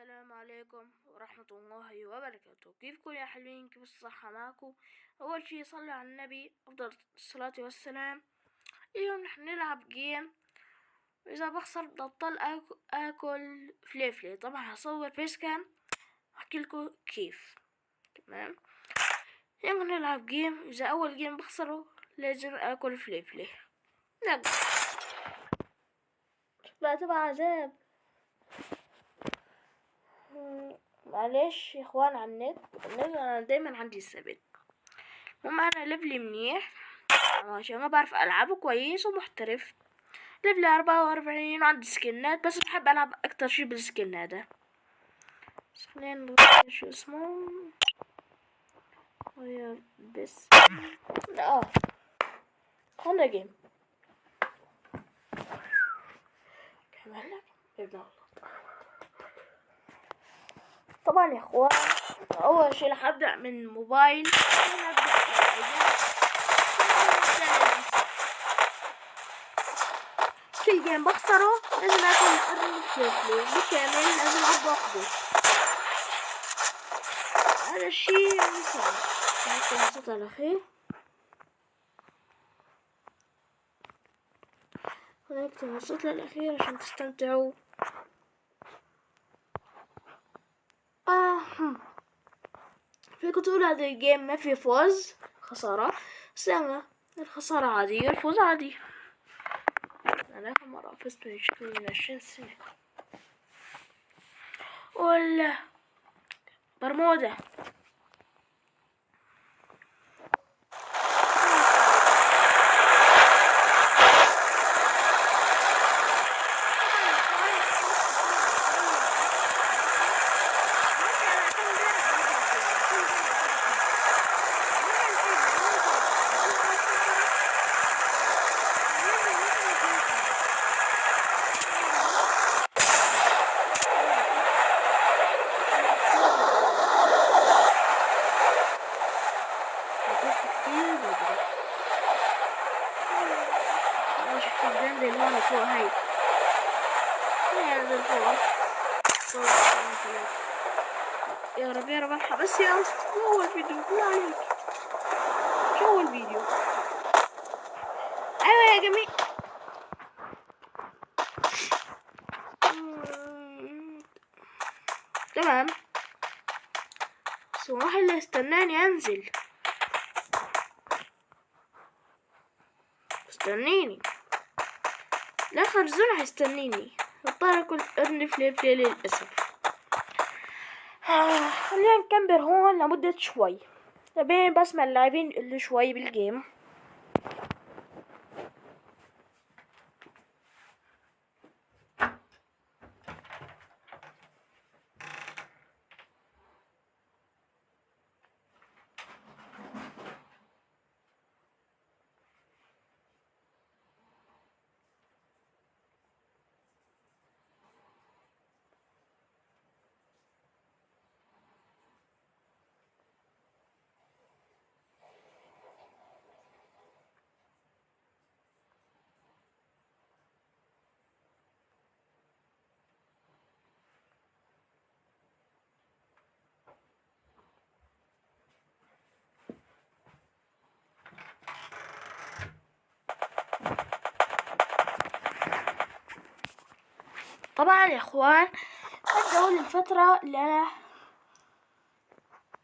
السلام عليكم ورحمة الله وبركاته. كيفكم يا حلوين؟ كيف الصحة معكم؟ أول شي صلوا على النبي أفضل الصلاة والسلام. اليوم نحن نلعب جيم، وإذا بخسر بضل آكل فليفلي. طبعا هصور فيس كام أحكيلكوا كيف. تمام، اليوم نلعب جيم، إذا أول جيم بخسره لازم آكل فليفلي. نقدر بقى تبع عذاب. معلش يا اخوان على النت انا دايما عندي الثبات. انا ليفلي منيح عشان ما بعرف العبه كويس ومحترف. ليفلي 44 وعندي سكنات، بس بحب العب اكتر شي بالسكن هذا. خلينا نغير شو اسمه، غير بس لا خلنا جيم كمان ابن الله. طبعا يا اخوان اول شي رح ابدأ من موبايل. كل جيم بخسره لازم اكل الفليفلي بكامل، لازم اعبى واحده. هذا الشي صعب. هاكل الصوت الاخير، هنكتب الصوت الاخير عشان تستمتعوا. فيكم تقولوا هذا الجيم ما في فوز خسارة، بس لا، الخسارة عادية الفوز عادي. أنا آخر مرة فزت من 20 سنة. ولا برمودا فوق هاي هذا الفوق. يا رب يا رب الحق، بس يا رب شو الفيديو بالله عليك، شو الفيديو. ايوه يا جميل. تمام، بس واحد اللي استناني انزل، استنيني لا خرزون هيستنيني. اضطر اكل ارنب فليفلي للاسف. خلينا نكمل هون لمدة شوي لبين بسمع اللاعبين اللي شوي بالجيم. طبعا يا اخوان هذا اول الفترة اللي انا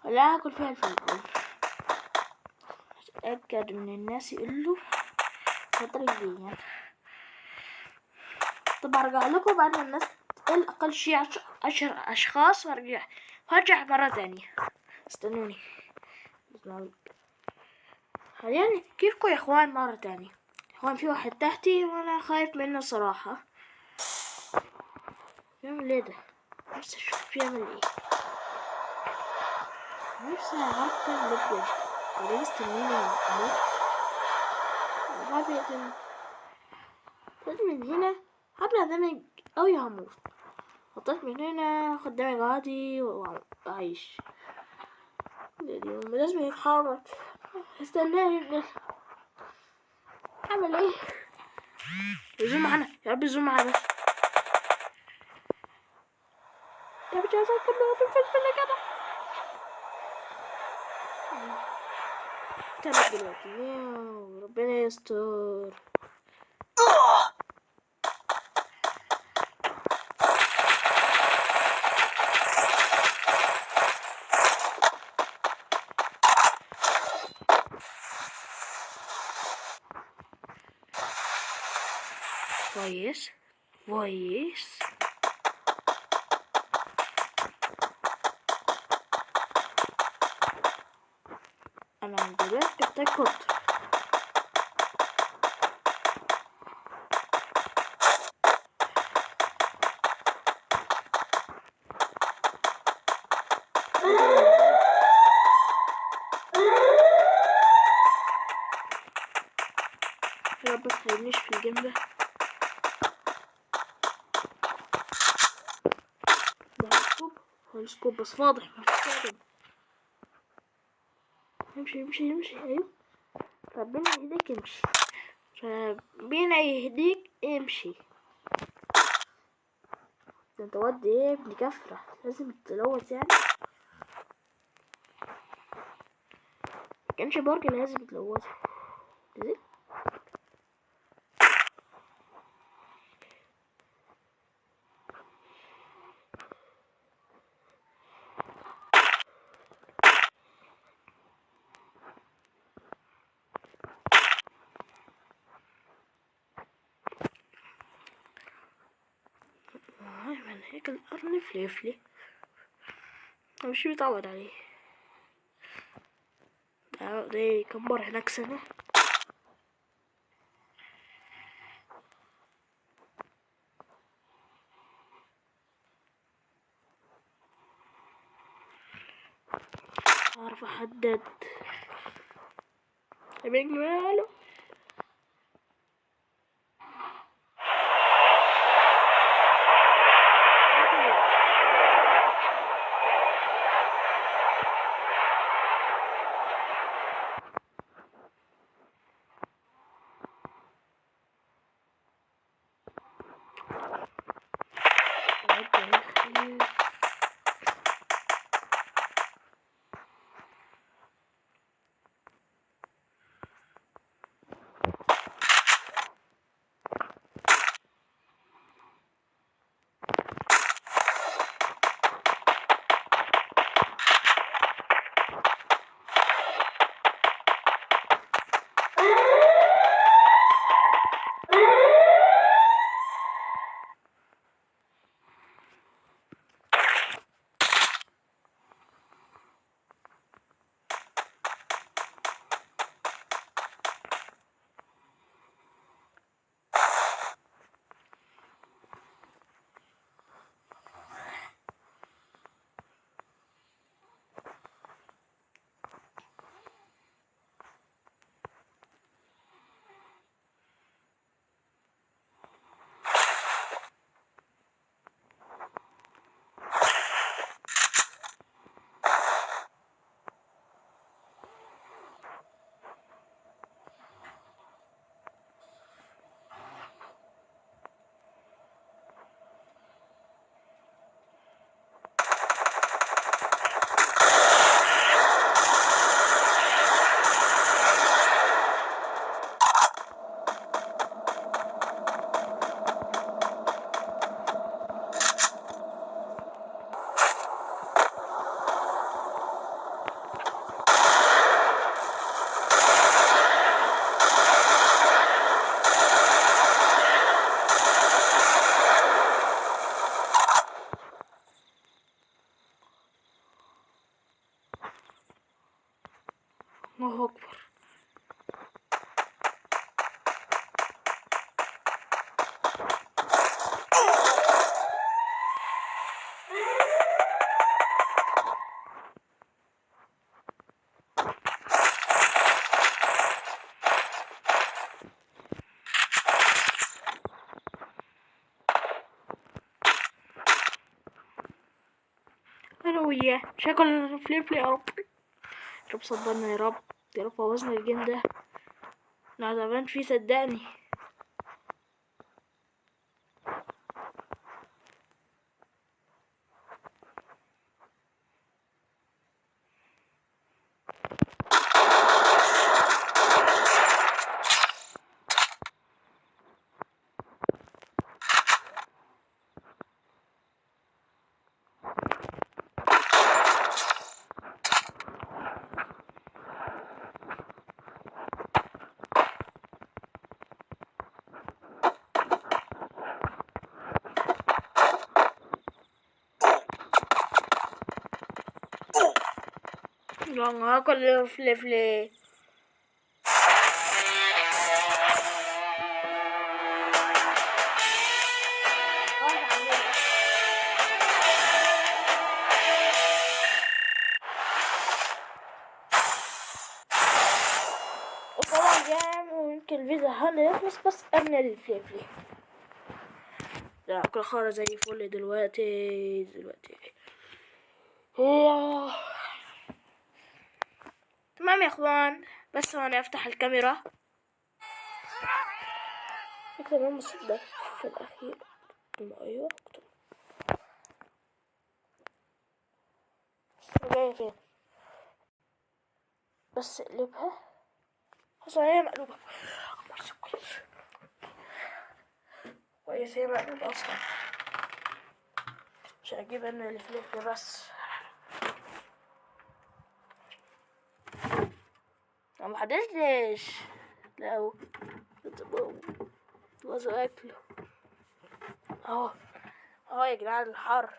لا اكل فيها الفلفل. اتأكد من الناس يقولوا فترة جديدة. طب ارجع لكم بعد ما الناس تقل اقل شي 10 اشخاص وارجع مرة تانية. استنوني حاليا. كيفكم يا اخوان؟ مرة تانية اخوان في واحد تحتي وانا خايف منه صراحة. بيعمل ايه ده؟ نفسي اشوف بيعمل ايه، نفسي اعرف كم بجد. وليه مستنيني اموت؟ بعد من هنا هبلع دمج اوي هموت. حطيت من هنا اخد دمج عادي واعيش. لازم يتحرك، استناني. اعمل ايه؟ يزوم معانا يا رب، يزوم معانا. مش عايز كله بالفلفل كده. تعمل دلوقتي ياو ربنا يستر. كويس كويس. انا دلوقتي محتاج قط. يا رب متخلينيش في الجيم ده. ده السكوب بس واضح مفيش كده. امشي امشي امشي. ايوه ربنا يهديك امشي. ربنا يهديك امشي. ده انت واد ايه ابن كفرة لازم تلوث يعني. مكانش بارك لازم تلوثه. من هيك القرن فليفلي مش متعود عليه. ده يكبر هناك سنة. اعرف احدد ماله. الله اكبر. انا وياه مش هاكل فليفلي يا رب. يا رب صبرنا يا رب. يا رب فوزنا الجيم ده. انا تعبان فيه صدقني. انا هاكل فلفل. وطبعا يعني ممكن الفيديو هنخلص بس قبل الفلفل. لا كل خارة زي الفل دلوقتي. تمام يا اخوان، بس وانا افتح الكاميرا اكتب الصوت ده في الاخير. ايوه اكتب جاية فين، بس اقلبها. اصلا هي مقلوبة كويس، هي مقلوبة اصلا. مش هجيب انا الفلفل بس. انا محدش لا تبوظوا اكله. اهو يا جدعان الحر.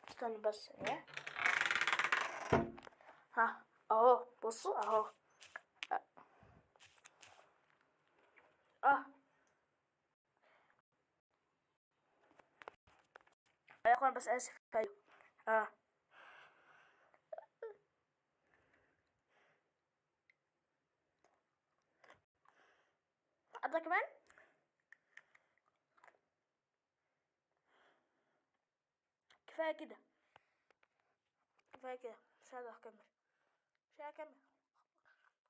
استنى بس ايه. اهو بصوا اهو. يا اخوان بس اسف. ايوه حتى كمان كفايه كده مش هقدر اكمل.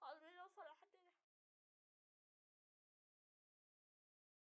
خلاص نوصل لحد